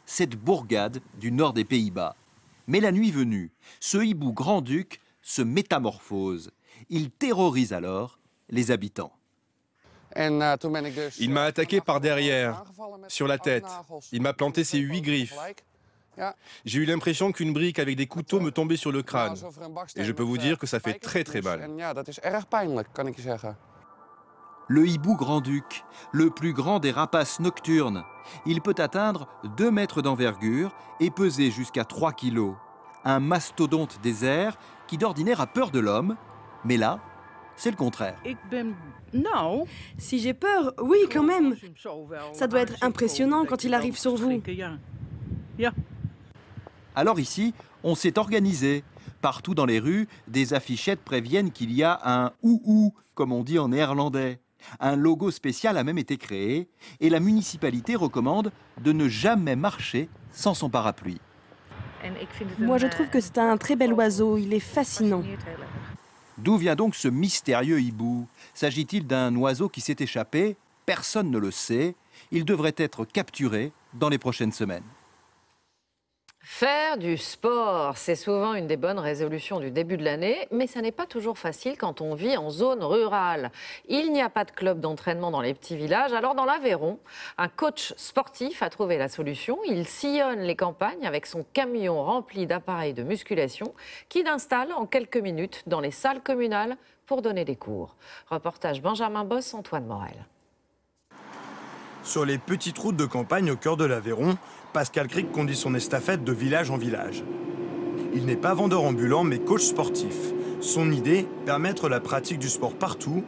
cette bourgade du nord des Pays-Bas. Mais la nuit venue, ce hibou grand-duc se métamorphose. Il terrorise alors les habitants. Il m'a attaqué par derrière, sur la tête. Il m'a planté ses 8 griffes. J'ai eu l'impression qu'une brique avec des couteaux me tombait sur le crâne. Et je peux vous dire que ça fait très très mal. Le hibou grand-duc, le plus grand des rapaces nocturnes. Il peut atteindre 2 mètres d'envergure et peser jusqu'à 3 kilos. Un mastodonte des airs qui d'ordinaire a peur de l'homme, mais là, c'est le contraire. Si j'ai peur, oui, quand même. Ça doit être impressionnant quand il arrive sur vous. Alors ici, on s'est organisé. Partout dans les rues, des affichettes préviennent qu'il y a un « ou-ou », comme on dit en néerlandais. Un logo spécial a même été créé et la municipalité recommande de ne jamais marcher sans son parapluie. Moi, je trouve que c'est un très bel oiseau. Il est fascinant. D'où vient donc ce mystérieux hibou? S'agit-il d'un oiseau qui s'est échappé? Personne ne le sait. Il devrait être capturé dans les prochaines semaines. Faire du sport, c'est souvent une des bonnes résolutions du début de l'année, mais ça n'est pas toujours facile quand on vit en zone rurale. Il n'y a pas de club d'entraînement dans les petits villages, alors dans l'Aveyron, un coach sportif a trouvé la solution. Il sillonne les campagnes avec son camion rempli d'appareils de musculation qu'il installe en quelques minutes dans les salles communales pour donner des cours. Reportage Benjamin Boss, Antoine Morel. Sur les petites routes de campagne au cœur de l'Aveyron, Pascal Cric conduit son estafette de village en village. Il n'est pas vendeur ambulant mais coach sportif. Son idée, permettre la pratique du sport partout